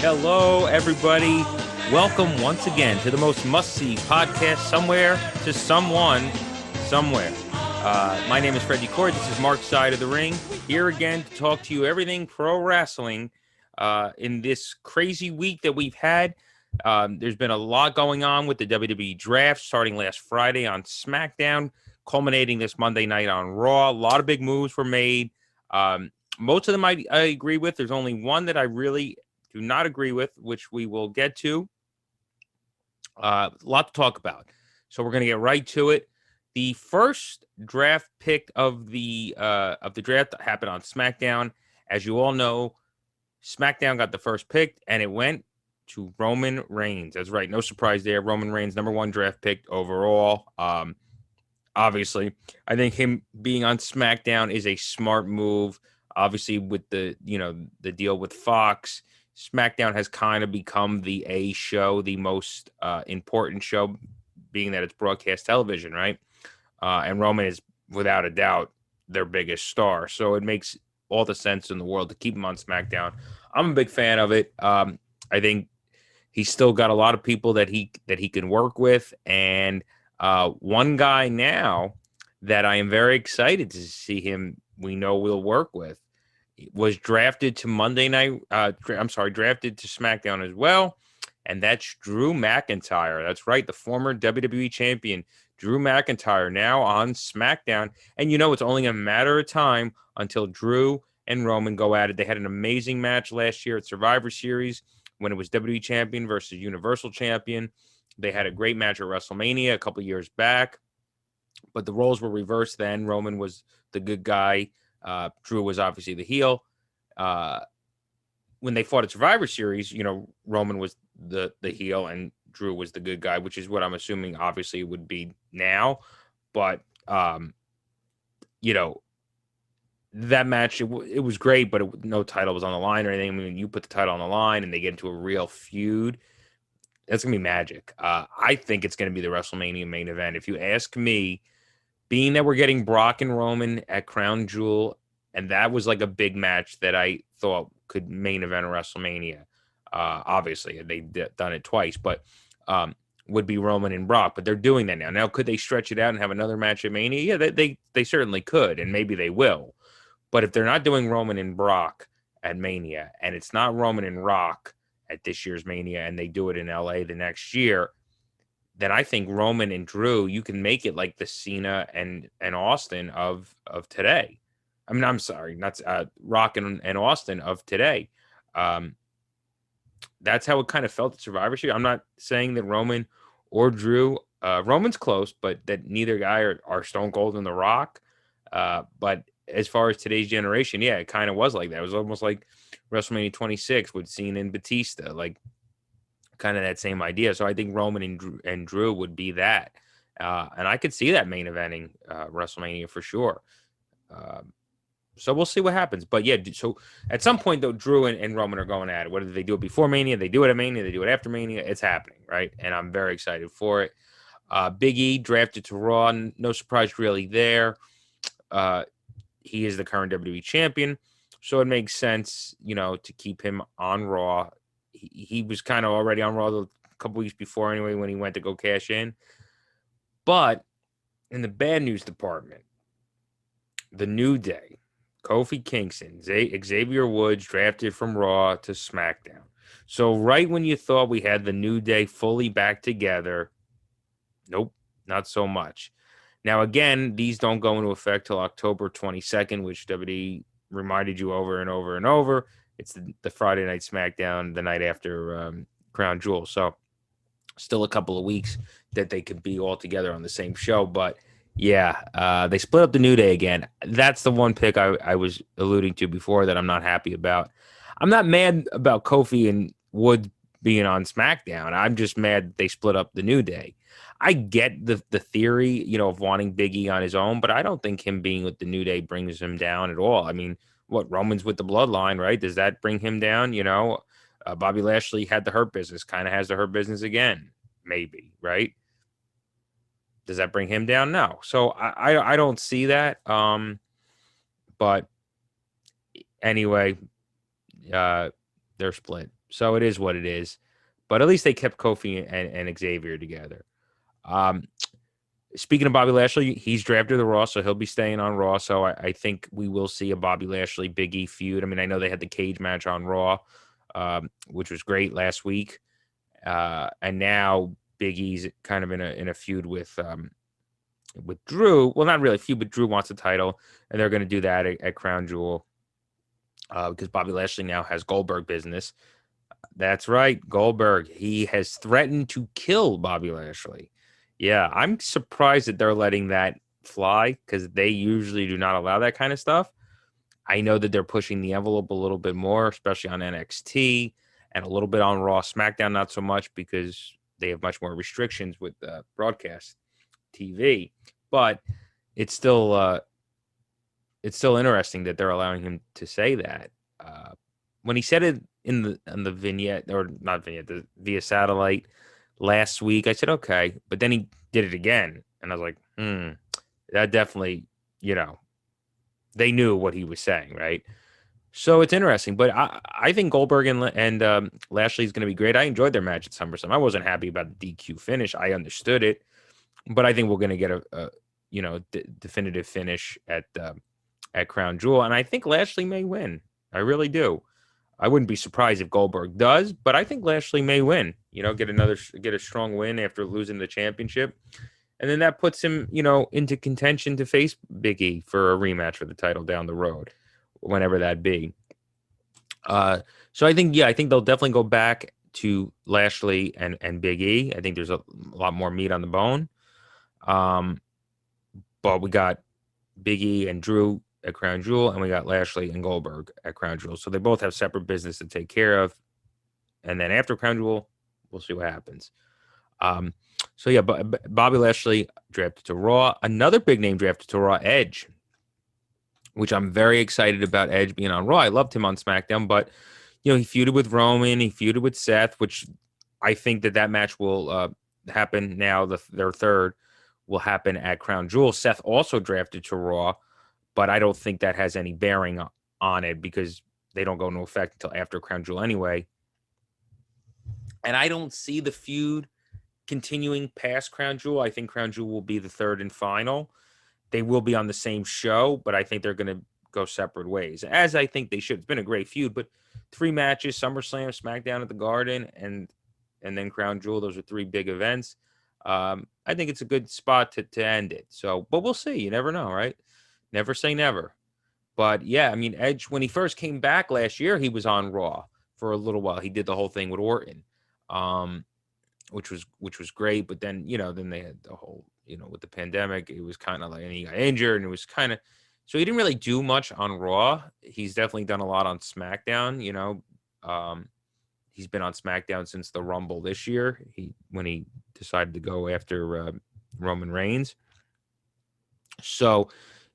Hello, everybody. Welcome once again to the most must-see podcast somewhere to someone somewhere. My name is Freddie Cord. This is Mark's Side of the Ring. Here again to talk to you everything pro wrestling in this crazy week that we've had. There's been a lot going on with the WWE draft starting last Friday on SmackDown, culminating this Monday night on Raw. A lot of big moves were made. Most of them I agree with. There's only one that I really do not agree with, which we will get to. A lot to talk about. So we're going to get right to it. The first draft pick of the draft happened on SmackDown. As you all know, SmackDown got the first pick, and it went to Roman Reigns. That's right. No surprise there. Roman Reigns, number one draft pick overall. Obviously, I think him being on SmackDown is a smart move. Obviously, with the deal with Fox, SmackDown has kind of become the A show, the most important show, being that it's broadcast television, right? And Roman is, without a doubt, their biggest star. So it makes all the sense in the world to keep him on SmackDown. I'm a big fan of it. I think he's still got a lot of people that he can work with. And one guy now that I am very excited to see him, we know we'll work with, was drafted to drafted to SmackDown as well, and that's Drew McIntyre. That's right, the former WWE champion, Drew McIntyre, now on SmackDown. And it's only a matter of time until Drew and Roman go at it. They had an amazing match last year at Survivor Series when it was WWE champion versus Universal champion. They had a great match at WrestleMania a couple of years back, but the roles were reversed then. Roman was the good guy. Drew was obviously the heel. When they fought at Survivor Series, Roman was the heel and Drew was the good guy, which is what I'm assuming obviously would be now. But, that match, it was great, but no title was on the line or anything. I mean, you put the title on the line and they get into a real feud, that's going to be magic. I think it's going to be the WrestleMania main event. If you ask me, being that we're getting Brock and Roman at Crown Jewel, and that was like a big match that I thought could main event a WrestleMania. Obviously, they've done it twice, but would be Roman and Brock. But they're doing that now. Now, could they stretch it out and have another match at Mania? Yeah, they certainly could, and maybe they will. But if they're not doing Roman and Brock at Mania, and it's not Roman and Rock at this year's Mania, and they do it in LA the next year, then I think Roman and Drew, you can make it like the Cena and Austin of today. I mean, I'm sorry, not Rock and Austin of today. That's how it kind of felt at Survivor Series. I'm not saying that Roman or Drew, Roman's close, but that neither guy are Stone Cold and The Rock. But as far as today's generation, yeah, it kind of was like that. It was almost like WrestleMania 26 with Cena and Batista, like kind of that same idea. So I think Roman and Drew would be that. And I could see that main eventing WrestleMania for sure. So we'll see what happens. But yeah, so at some point, though, Drew and Roman are going at it. Whether they do it before Mania, they do it at Mania, they do it after Mania, it's happening, right? And I'm very excited for it. Big E drafted to Raw. No surprise really there. He is the current WWE champion. So it makes sense, to keep him on Raw. He was kind of already on Raw a couple weeks before anyway when he went to go cash in. But in the bad news department, the New Day, Kofi Kingston, Xavier Woods drafted from Raw to SmackDown. So right when you thought we had the New Day fully back together, nope, not so much. Now, again, these don't go into effect till October 22nd, which WWE reminded you over and over and over. It's the Friday night SmackDown, the night after Crown Jewel. So still a couple of weeks that they could be all together on the same show. But yeah, they split up the New Day again. That's the one pick I was alluding to before that I'm not happy about. I'm not mad about Kofi and Woods being on SmackDown. I'm just mad they split up the New Day. I get the theory, of wanting Big E on his own, but I don't think him being with the New Day brings him down at all. I mean, what, Roman's with the Bloodline, right? Does that bring him down? Bobby Lashley had the Hurt Business, kind of has the Hurt Business again, maybe, right? Does that bring him down? No. So I don't see that. But anyway, they're split. So it is what it is. But at least they kept Kofi and Xavier together. Um, Speaking of Bobby Lashley, he's drafted the Raw, so he'll be staying on Raw. So I think we will see a Bobby Lashley Big E feud. I mean, I know they had the cage match on Raw, which was great last week, and now Big E's kind of in a feud with Drew. Well, not really a feud, but Drew wants the title, and they're going to do that at Crown Jewel because Bobby Lashley now has Goldberg business. That's right, Goldberg. He has threatened to kill Bobby Lashley. Yeah, I'm surprised that they're letting that fly because they usually do not allow that kind of stuff. I know that they're pushing the envelope a little bit more, especially on NXT and a little bit on Raw. SmackDown, not so much because they have much more restrictions with broadcast TV. But it's still interesting that they're allowing him to say that. When he said it in the vignette, or not vignette, via satellite last week, I said, okay. But then he did it again. And I was like, that definitely, they knew what he was saying, right? So it's interesting. But I think Goldberg and Lashley is going to be great. I enjoyed their match at SummerSlam. I wasn't happy about the DQ finish. I understood it. But I think we're going to get a definitive finish at Crown Jewel. And I think Lashley may win. I really do. I wouldn't be surprised if Goldberg does, but I think Lashley may win. Get a strong win after losing the championship, and then that puts him, into contention to face Big E for a rematch for the title down the road, whenever that be. So I think they'll definitely go back to Lashley and Big E. I think there's a lot more meat on the bone. But we got Big E and Drew at Crown Jewel, and we got Lashley and Goldberg at Crown Jewel. So they both have separate business to take care of. And then after Crown Jewel, we'll see what happens. So yeah, Bobby Lashley drafted to Raw. Another big name drafted to Raw, Edge, which I'm very excited about Edge being on Raw. I loved him on SmackDown, but he feuded with Roman, he feuded with Seth, which I think that match will happen now. Their third will happen at Crown Jewel. Seth also drafted to Raw, but I don't think that has any bearing on it because they don't go into effect until after Crown Jewel anyway. And I don't see the feud continuing past Crown Jewel. I think Crown Jewel will be the third and final. They will be on the same show, but I think they're going to go separate ways, as I think they should. It's been a great feud, but 3 matches, SummerSlam, SmackDown at the Garden, and then Crown Jewel. Those are 3 big events. I think it's a good spot to end it. So, but we'll see. You never know, right? Never say never. But yeah, I mean, Edge, when he first came back last year, he was on Raw for a little while. He did the whole thing with Orton, which was great. But then, then they had the whole, with the pandemic, it was kind of like, and he got injured, and it was kind of, so he didn't really do much on Raw. He's definitely done a lot on SmackDown. He's been on SmackDown since the Rumble this year. When he decided to go after Roman Reigns. So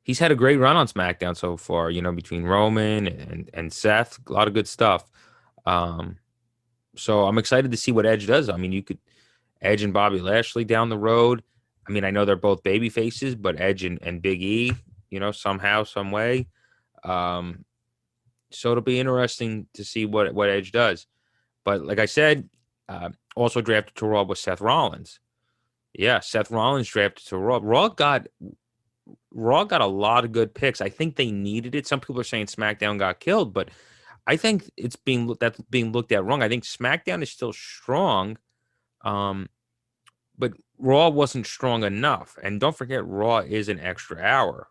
he's had a great run on SmackDown so far, between Roman and Seth, a lot of good stuff. So I'm excited to see what Edge does. I mean, you could Edge and Bobby Lashley down the road. I mean, I know they're both baby faces, but Edge and Big E, somehow, some way. So it'll be interesting to see what Edge does. But like I said, also drafted to Raw was Seth Rollins. Yeah, Seth Rollins drafted to Raw. Raw got a lot of good picks. I think they needed it. Some people are saying SmackDown got killed, but I think that's being looked at wrong. I think SmackDown is still strong, but Raw wasn't strong enough. And don't forget, Raw is an extra hour.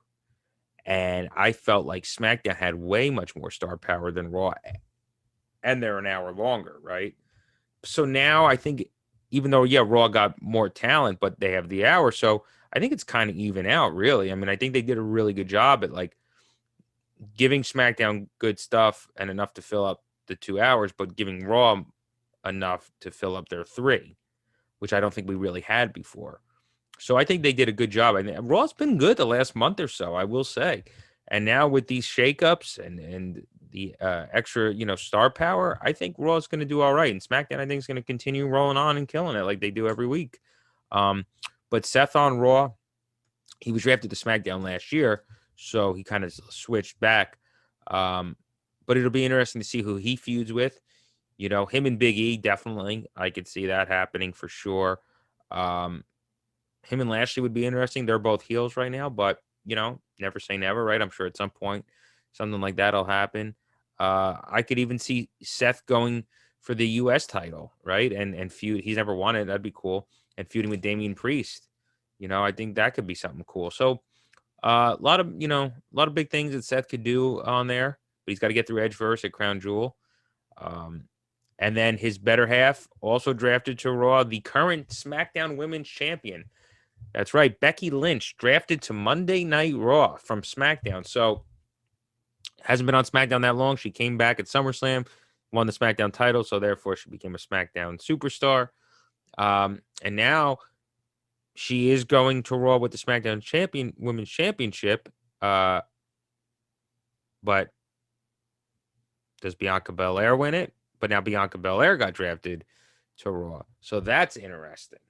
And I felt like SmackDown had way much more star power than Raw, and they're an hour longer, right? So now I think, even though, Raw got more talent, but they have the hour, so I think it's kind of even out, really. I mean, I think they did a really good job at like giving SmackDown good stuff and enough to fill up the 2 hours, but giving Raw enough to fill up their 3, which I don't think we really had before. So I think they did a good job. I think Raw's been good the last month or so, I will say. And now with these shakeups and the extra, star power, I think Raw's going to do all right. And SmackDown, I think, is going to continue rolling on and killing it like they do every week. But Seth on Raw, he was drafted to SmackDown last year, so he kind of switched back. But it'll be interesting to see who he feuds with. You know, him and Big E, definitely. I could see that happening for sure. Um, him and Lashley would be interesting. They're both heels right now, but, you know, never say never, right? I'm sure at some point something like that'll happen. I could even see Seth going for the U.S. title, right? And feud. He's never won it. That'd be cool. And feuding with Damian Priest. You know, I think that could be something cool. So a lot of, you know, a lot of big things that Seth could do on there, but he's got to get through Edge first at Crown Jewel. Um, and then his better half also drafted to Raw, the current SmackDown Women's Champion. That's right, Becky Lynch drafted to Monday Night Raw from SmackDown. So hasn't been on SmackDown that long. She came back at SummerSlam, won the SmackDown title, so therefore she became a SmackDown superstar. And now she is going to Raw with the SmackDown Women's Championship. But does Bianca Belair win it? But now Bianca Belair got drafted to Raw. So that's interesting,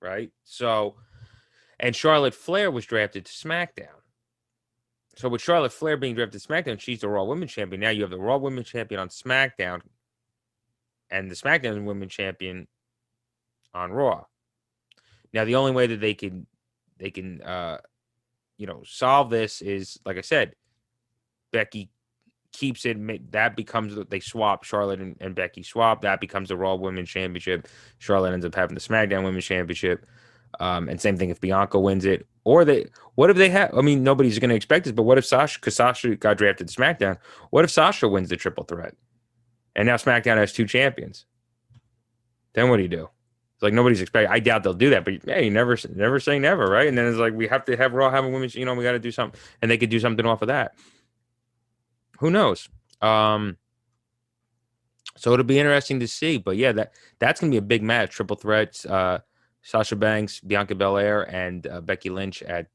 right? So, and Charlotte Flair was drafted to SmackDown. So with Charlotte Flair being drafted to SmackDown, she's the Raw Women's Champion. Now you have the Raw Women's Champion on SmackDown and the SmackDown Women's Champion on Raw. Now the only way that they can solve this is, like I said, Becky keeps it. That becomes, they swap. Charlotte and Becky swap. That becomes the Raw Women's Championship. Charlotte ends up having the SmackDown Women's Championship. And same thing if Bianca wins it. Or what if they have? I mean, nobody's going to expect this, but what if Sasha? Because Sasha got drafted to SmackDown. What if Sasha wins the triple threat, and now SmackDown has two champions? Then what do you do? It's like nobody's expecting. I doubt they'll do that, but yeah, you never say never, right? And then it's like we have to have Raw have a women's. You know, we got to do something, and they could do something off of that. Who knows? So it'll be interesting to see. But yeah, that's gonna be a big match, triple threats. Sasha Banks, Bianca Belair, and Becky Lynch at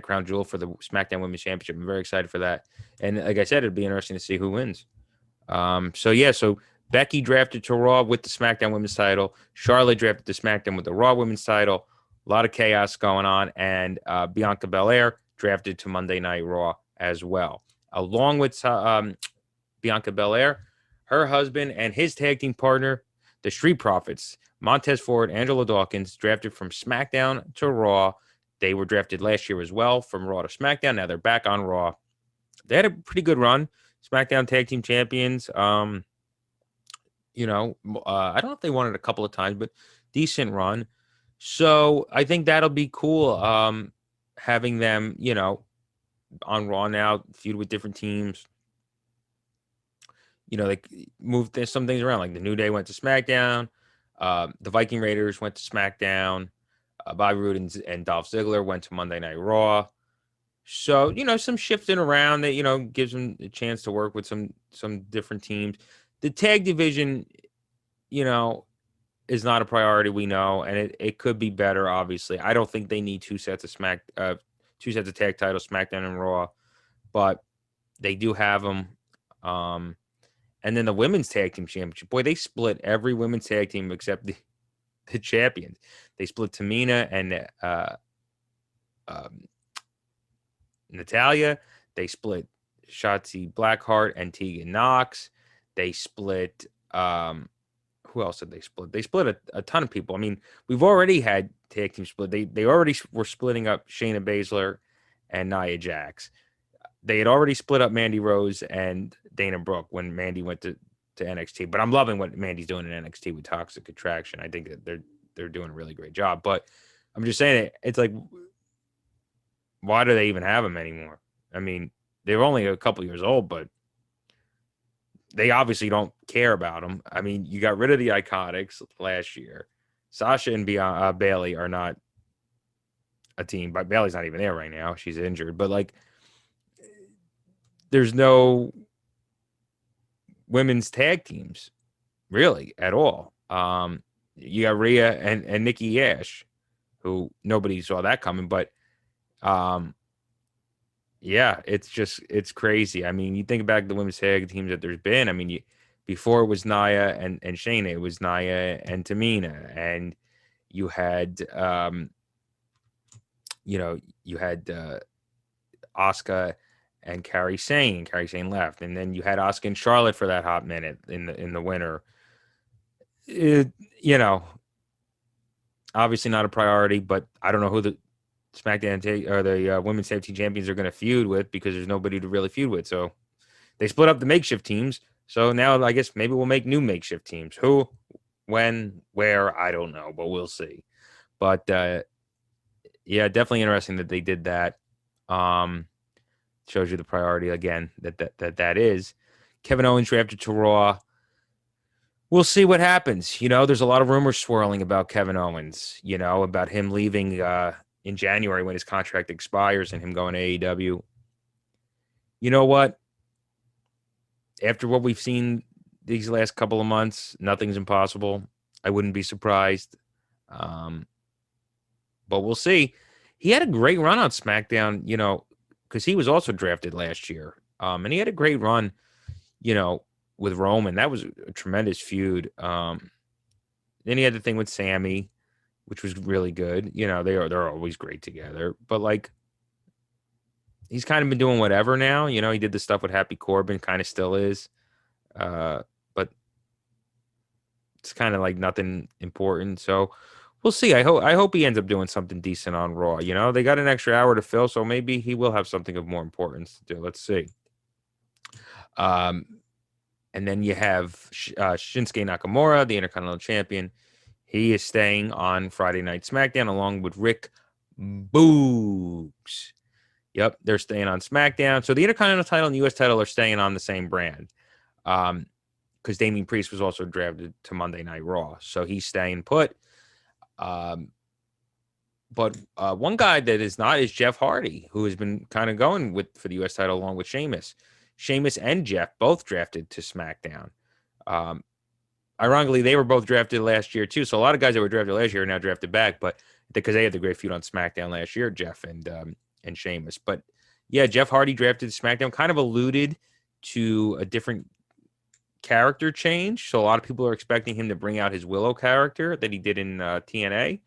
Crown Jewel for the SmackDown Women's Championship. I'm very excited for that. And like I said, it'd be interesting to see who wins. So Becky drafted to Raw with the SmackDown Women's title. Charlotte drafted to SmackDown with the Raw Women's title. A lot of chaos going on. And Bianca Belair drafted to Monday Night Raw as well. Along with Bianca Belair, her husband and his tag team partner, the Street Profits, Montez Ford, Angelo Dawkins, drafted from SmackDown to Raw. They were drafted last year as well from Raw to SmackDown. Now they're back on Raw. They had a pretty good run. SmackDown Tag Team Champions. I don't know if they won it a couple of times, but decent run. So I think that'll be cool. Having them, on Raw now, feud with different teams. They moved some things around. Like the New Day went to SmackDown. The Viking Raiders went to SmackDown. Bobby Roode and Dolph Ziggler went to Monday Night Raw. So, some shifting around that, gives them a chance to work with some different teams. The tag division, is not a priority, we know, and it could be better, obviously. I don't think they need two sets of tag titles, SmackDown and Raw, but they do have them. And then the women's tag team championship. Boy, they split every women's tag team except the champions. They split Tamina and Natalia. They split Shotzi Blackheart and Tegan Nox. They split who else did they split? They split a ton of people. I mean, we've already had tag team split. They already were splitting up Shayna Baszler and Nia Jax. They had already split up Mandy Rose and Dana Brooke when Mandy went to NXT. But I'm loving what Mandy's doing in NXT with Toxic Attraction. I think that they're doing a really great job. But I'm just saying it's like, why do they even have them anymore? I mean, they're only a couple years old, but they obviously don't care about them. I mean, you got rid of the Iconics last year. Sasha and Bayley are not a team, but Bayley's not even there right now. She's injured. But like, there's no women's tag teams really at all. You got Rhea and Nikki Ash, who nobody saw that coming, but yeah, it's crazy. I mean, you think back to the women's tag teams that there's been. I mean, before it was Nia and Shayna, it was Nia and Tamina, and you had you had Asuka and Kairi Sane. And Kairi Sane left, and then you had Asuka and Charlotte for that hot minute in the winter. You know, obviously not a priority, but I don't know who the SmackDown or the women's tag team champions are going to feud with because there's nobody to really feud with. So they split up the makeshift teams. So now I guess maybe we'll make new makeshift teams. Who, when, where, I don't know, but we'll see. But yeah, definitely interesting that they did that. Shows you the priority again that is. Kevin Owens drafted to Raw. We'll see what happens. There's a lot of rumors swirling about Kevin Owens, about him leaving in January when his contract expires and him going to AEW. You know what? After what we've seen these last couple of months, nothing's impossible. I wouldn't be surprised. But we'll see. He had a great run on SmackDown, because he was also drafted last year. And he had a great run, with Roman. That was a tremendous feud. Then he had the thing with Sammy, which was really good. They're always great together. But like, he's kind of been doing whatever now. He did the stuff with Happy Corbin, kind of still is. But it's kind of like nothing important. So we'll see. I hope he ends up doing something decent on Raw. They got an extra hour to fill, so maybe he will have something of more importance to do. Let's see. And then you have Shinsuke Nakamura, the Intercontinental Champion. He is staying on Friday Night SmackDown along with Rick Boogs. Yep, they're staying on SmackDown. So the Intercontinental title and the U.S. title are staying on the same brand. Because Damian Priest was also drafted to Monday Night Raw. So he's staying put. But one guy that is not is Jeff Hardy, who has been kind of going for the U.S. title along with Sheamus. Sheamus and Jeff both drafted to SmackDown. Ironically, they were both drafted last year too. So a lot of guys that were drafted last year are now drafted back, but because they had the great feud on SmackDown last year, Jeff and Sheamus. But yeah, Jeff Hardy drafted to SmackDown, kind of alluded to a different character change. So a lot of people are expecting him to bring out his Willow character that he did in TNA,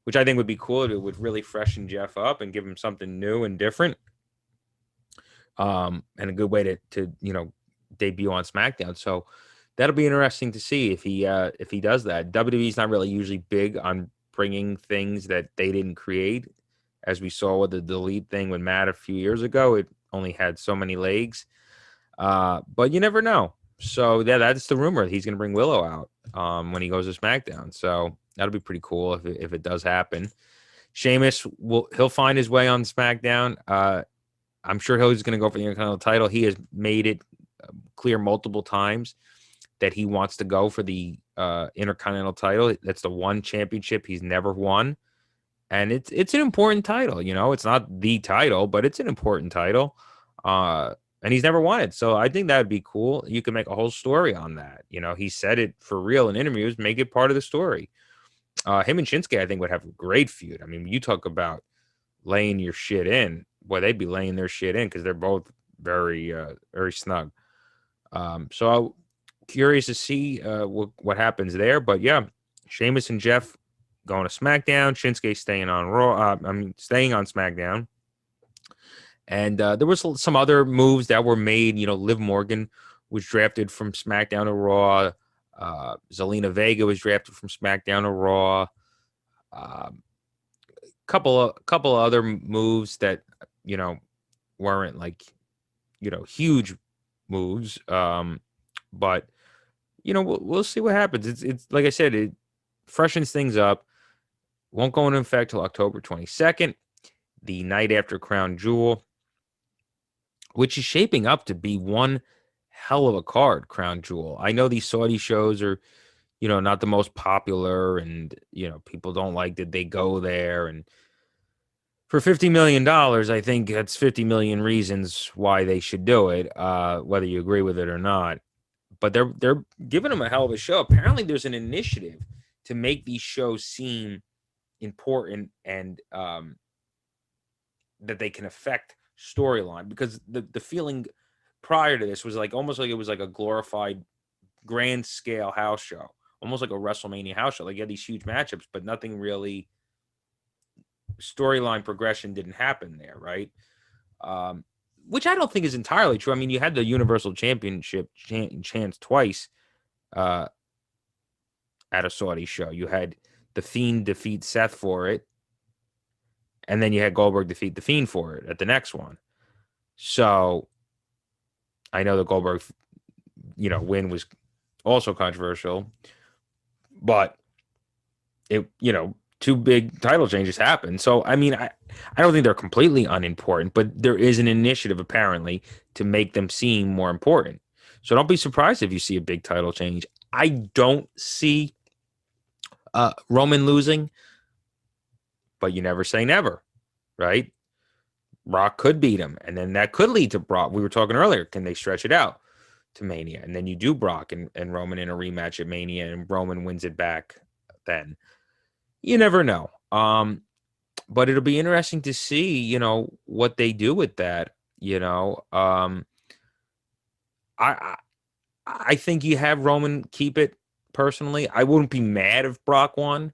which I think would be cool. It would really freshen Jeff up and give him something new and different. And a good way to debut on SmackDown. So that'll be interesting to see if he does that. WWE's not really usually big on bringing things that they didn't create, as we saw with the Delete thing with Matt a few years ago. It only had so many legs, but you never know. So yeah, that's the rumor. He's going to bring Willow out when he goes to SmackDown. So that'll be pretty cool if it does happen. Sheamus he'll find his way on SmackDown. I'm sure he's going to go for the Intercontinental title. He has made it clear multiple times that he wants to go for the Intercontinental title. That's the one championship he's never won. And it's an important title. It's not the title, but it's an important title. And he's never won it. So I think that would be cool. You could make a whole story on that. He said it for real in interviews, make it part of the story. Him and Shinsuke, I think, would have a great feud. I mean, you talk about laying your shit in. Boy, they'd be laying their shit in because they're both very, very snug. So I'm curious to see what happens there. But yeah, Sheamus and Jeff going to SmackDown. Shinsuke staying on Raw. Staying on SmackDown. And there was some other moves that were made. Liv Morgan was drafted from SmackDown to Raw. Zelina Vega was drafted from SmackDown to Raw. Couple of other moves that weren't like huge moves. But we'll see what happens. It's like I said, it freshens things up. Won't go into effect till October 22nd, the night after Crown Jewel, which is shaping up to be one hell of a card. Crown Jewel. I know these Saudi shows are not the most popular, and people don't like that they go there. And for $50 million, I think that's 50 million reasons why they should do it, whether you agree with it or not. But they're giving them a hell of a show. Apparently, there's an initiative to make these shows seem important and that they can affect storyline. Because the feeling prior to this was like almost like it was like a glorified grand scale house show, almost like a WrestleMania house show. Like you had these huge matchups, but nothing really storyline progression didn't happen there, right? which I don't think is entirely true. I mean, you had the Universal Championship chance twice at a Saudi show. You had The Fiend defeat Seth for it, and then you had Goldberg defeat The Fiend for it at the next one. So I know the Goldberg, win was also controversial, but it, two big title changes happened. So, I mean, I don't think they're completely unimportant, but there is an initiative apparently to make them seem more important. So don't be surprised if you see a big title change. I don't see Roman losing, but you never say never, right? Brock could beat him, and then that could lead to Brock. We were talking earlier. Can they stretch it out to Mania? And then you do Brock and Roman in a rematch at Mania, and Roman wins it back then. You never know. But it'll be interesting to see, what they do with that. I I think you have Roman keep it personally. I wouldn't be mad if Brock won,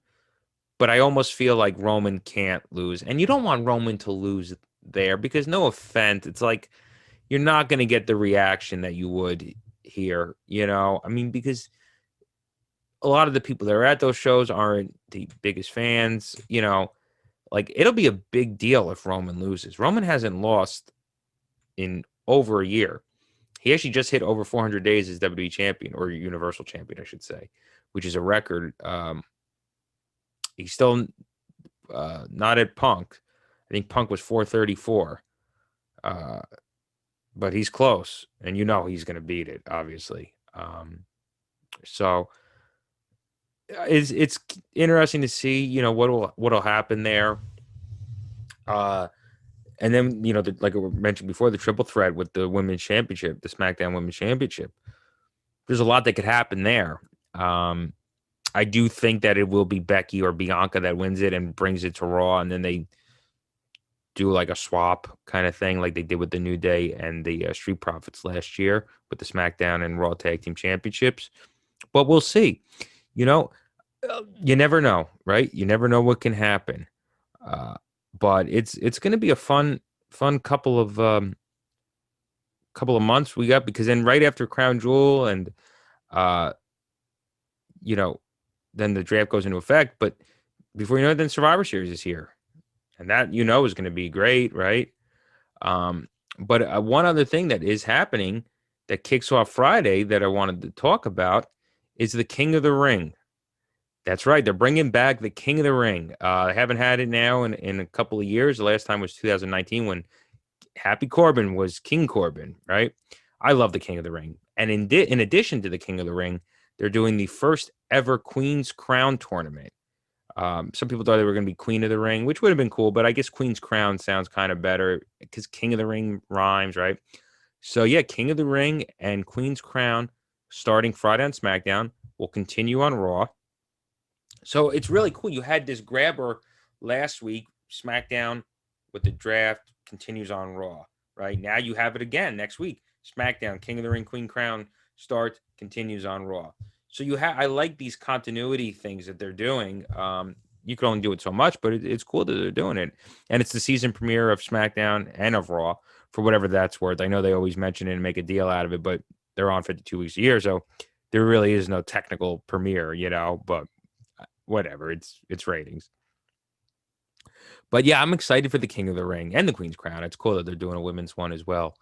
but I almost feel like Roman can't lose. And you don't want Roman to lose there because no offense, it's like you're not going to get the reaction that you would here, I mean, because a lot of the people that are at those shows aren't the biggest fans, like it'll be a big deal if Roman loses. Roman hasn't lost in over a year. He actually just hit over 400 days as WWE champion, or Universal champion, I should say, which is a record. He's still not at Punk. I think Punk was 434. But he's close, and he's going to beat it, obviously. So it's interesting to see, what'll happen there. And then, like I mentioned before, the triple threat with the women's championship, the SmackDown Women's Championship. There's a lot that could happen there. I do think that it will be Becky or Bianca that wins it and brings it to Raw, and then they do like a swap kind of thing like they did with the New Day and the Street Profits last year with the SmackDown and Raw Tag Team Championships. But we'll see. You never know, right? You never know what can happen. But it's going to be a fun couple of months we got, because then right after Crown Jewel and then the draft goes into effect. But before you know it, then Survivor Series is here. And that, is going to be great, right? But one other thing that is happening that kicks off Friday that I wanted to talk about is the King of the Ring. That's right. They're bringing back the King of the Ring. I haven't had it now in a couple of years. The last time was 2019 when Happy Corbin was King Corbin, right? I love the King of the Ring. And in addition to the King of the Ring, they're doing the first ever Queen's Crown tournament. Some people thought they were going to be Queen of the Ring, which would have been cool, but I guess Queen's Crown sounds kind of better because King of the Ring rhymes, right? So yeah, King of the Ring and Queen's Crown starting Friday on SmackDown will continue on Raw. So it's really cool. You had this grabber last week, SmackDown with the draft continues on Raw, right? Now you have it again next week. SmackDown, King of the Ring, Queen Crown starts, continues on Raw. So I like these continuity things that they're doing. You can only do it so much, but it's cool that they're doing it. And it's the season premiere of SmackDown and of Raw, for whatever that's worth. I know they always mention it and make a deal out of it, but they're on 52 weeks a year, so there really is no technical premiere, but whatever, it's ratings. But yeah, I'm excited for the King of the Ring and the Queen's Crown. It's cool that they're doing a women's one as well.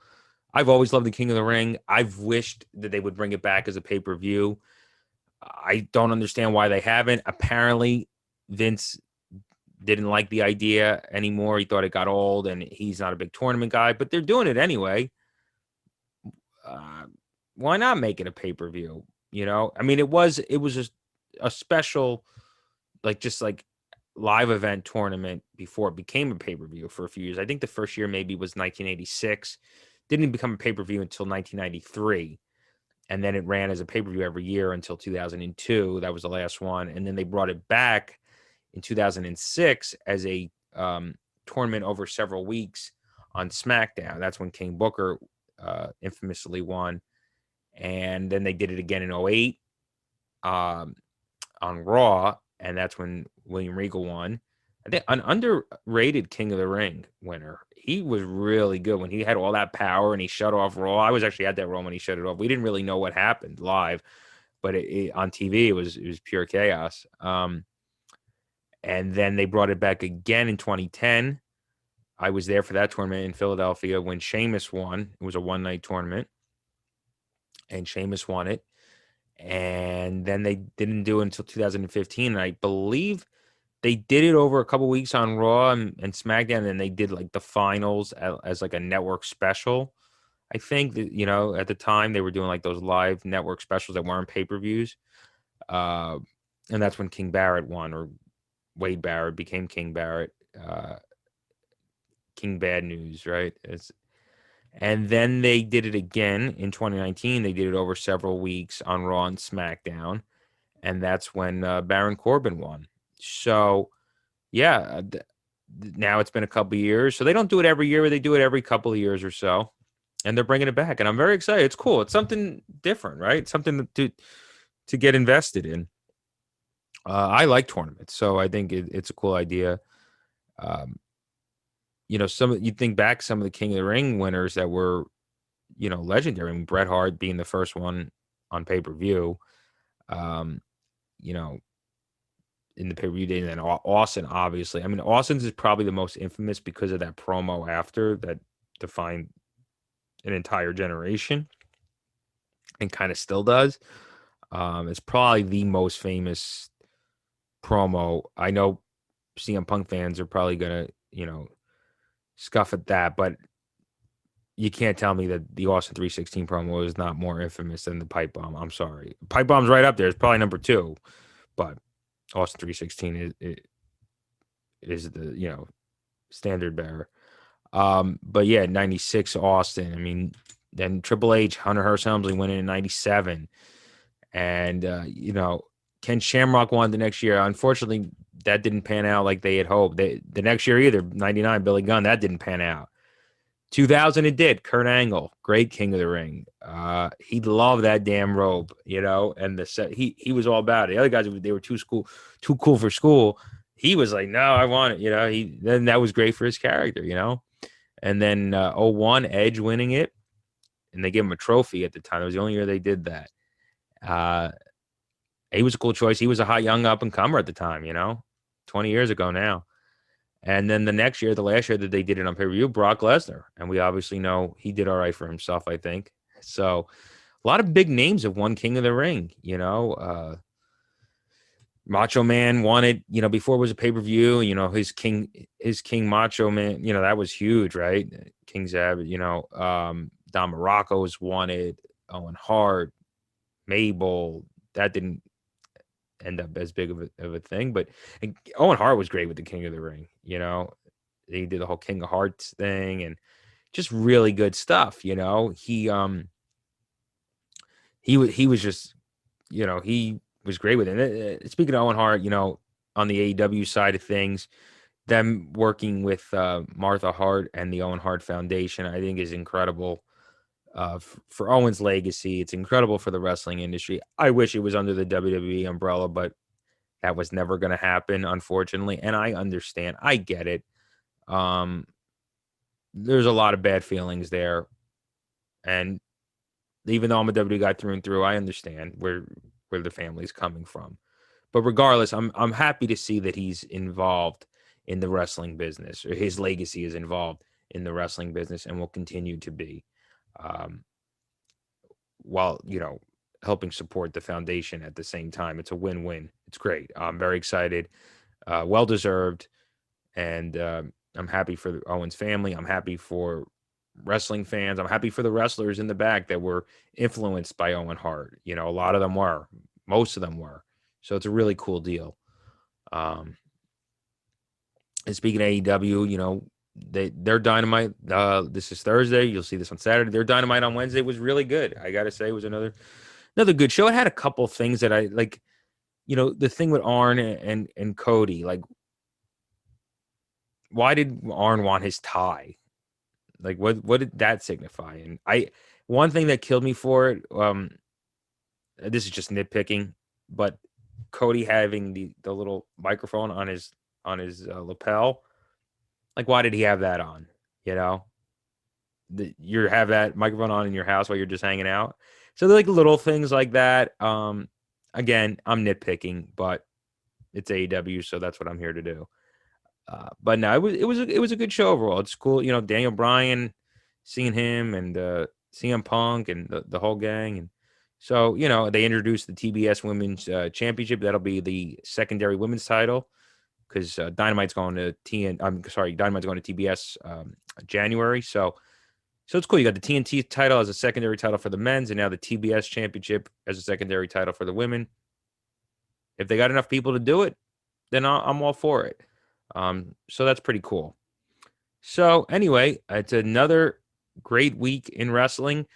I've always loved the King of the Ring. I've wished that they would bring it back as a pay-per-view. I don't understand why they haven't. Apparently, Vince didn't like the idea anymore. He thought it got old, and he's not a big tournament guy, but they're doing it anyway. Why not make it a pay-per-view? I mean, it was just a special, just live event tournament before it became a pay-per-view for a few years. I think the first year maybe was 1986. Didn't become a pay-per-view until 1993. And then it ran as a pay-per-view every year until 2002. That was the last one. And then they brought it back in 2006 as a tournament over several weeks on SmackDown. That's when King Booker infamously won. And then they did it again in 2008 on Raw. And that's when William Regal won. I think an underrated King of the Ring winner. He was really good when he had all that power and he shut off Raw. I was actually at that Raw when he shut it off. We didn't really know what happened live, but on TV it was pure chaos. And then they brought it back again in 2010. I was there for that tournament in Philadelphia when Sheamus won. It was a one-night tournament, and Sheamus won it. And then they didn't do it until 2015. And I believe they did it over a couple weeks on Raw and SmackDown, and they did like the finals as like a network special. I think that, at the time they were doing like those live network specials that weren't pay-per-views. And that's when King Barrett won, or Wade Barrett became King Barrett. King Bad News, right? And then they did it again in 2019. They did it over several weeks on Raw and SmackDown. And that's when Baron Corbin won. So, yeah, now it's been a couple of years. So they don't do it every year, but they do it every couple of years or so. And they're bringing it back. And I'm very excited. It's cool. It's something different, right? Something to get invested in. I like tournaments, so I think it's a cool idea. You think back some of the King of the Ring winners that were, legendary. I mean, Bret Hart being the first one on pay-per-view, you know, in the pay-per-view day, and then Austin, obviously. I mean, Austin's is probably the most infamous because of that promo after that defined an entire generation and kind of still does. It's probably the most famous promo. I know CM Punk fans are probably going to, scuff at that, but you can't tell me that the Austin 316 promo is not more infamous than the pipe bomb. I'm sorry. Pipe bomb's right up there. It's probably number 2, but Austin 316 is the, standard bearer. But yeah, 96 Austin. I mean, then Triple H, Hunter Hearst Helmsley winning in 97. And, Ken Shamrock won the next year. Unfortunately, that didn't pan out like they had hoped. The next year either, 99, Billy Gunn, that didn't pan out. 2000 it did. Kurt Angle, great King of the Ring. He loved that damn robe, and he was all about it. The other guys, they were too cool for school. He was like, no, I want it. Then that was great for his character, And then 01, Edge winning it, and they gave him a trophy at the time. It was the only year they did that. He was a cool choice. He was a hot young up and comer at the time, 20 years ago now. And then the next year, the last year that they did it on pay-per-view, Brock Lesnar. And we obviously know he did all right for himself, I think. So a lot of big names have won King of the Ring, Macho Man won it, before it was a pay-per-view, his King Macho Man, that was huge, right? King Zab, Don Morocco's won it, Owen Hart, Mabel. That didn't end up as big of a thing, but Owen Hart was great with the King of the Ring. He did the whole King of Hearts thing and just really good stuff. He was just, he was great with it. Speaking of Owen Hart, on the AEW side of things, them working with Martha Hart and the Owen Hart Foundation, I think is incredible. For Owen's legacy, it's incredible for the wrestling industry. I wish it was under the WWE umbrella, but that was never going to happen, unfortunately. And I understand. I get it. There's a lot of bad feelings there. And even though I'm a WWE guy through and through, I understand where the family's coming from. But regardless, I'm happy to see that he's involved in the wrestling business, or his legacy is involved in the wrestling business and will continue to be. While, helping support the foundation at the same time. It's a win-win. It's great. I'm very excited. Well-deserved. And I'm happy for Owen's family. I'm happy for wrestling fans. I'm happy for the wrestlers in the back that were influenced by Owen Hart. A lot of them were. Most of them were. So it's a really cool deal. And speaking of AEW, their Dynamite, this is Thursday. You'll see this on Saturday. Their Dynamite on Wednesday was really good. I got to say, it was another good show. It had a couple things that I like, the thing with Arn and Cody, like, why did Arn want his tie? Like, what did that signify? And one thing that killed me for it, this is just nitpicking, but Cody having the little microphone on his on his lapel. Like, why did he have that on? You know, you have that microphone on in your house while you're just hanging out. So they're like little things like that. Again, I'm nitpicking, but it's AEW, so that's what I'm here to do. But no, it was a good show overall. It's cool, Daniel Bryan, seeing him and CM Punk and the whole gang, and so they introduced the TBS Women's Championship. That'll be the secondary women's title because Dynamite's going to Dynamite's going to TBS January. So it's cool. You got the TNT title as a secondary title for the men's, and now the TBS Championship as a secondary title for the women. If they got enough people to do it, then I'm all for it. So that's pretty cool. So anyway, it's another great week in wrestling.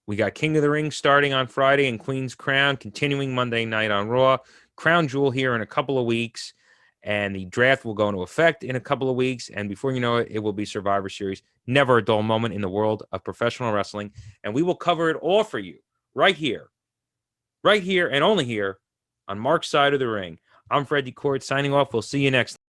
We got King of the Ring starting on Friday and Queen's Crown continuing Monday night on Raw. Crown Jewel here in a couple of weeks, and the draft will go into effect in a couple of weeks. And before you know it, it will be Survivor Series. Never a dull moment in the world of professional wrestling. And we will cover it all for you right here, and only here on Mark's Side of the Ring. I'm Freddie Court signing off. We'll see you next time.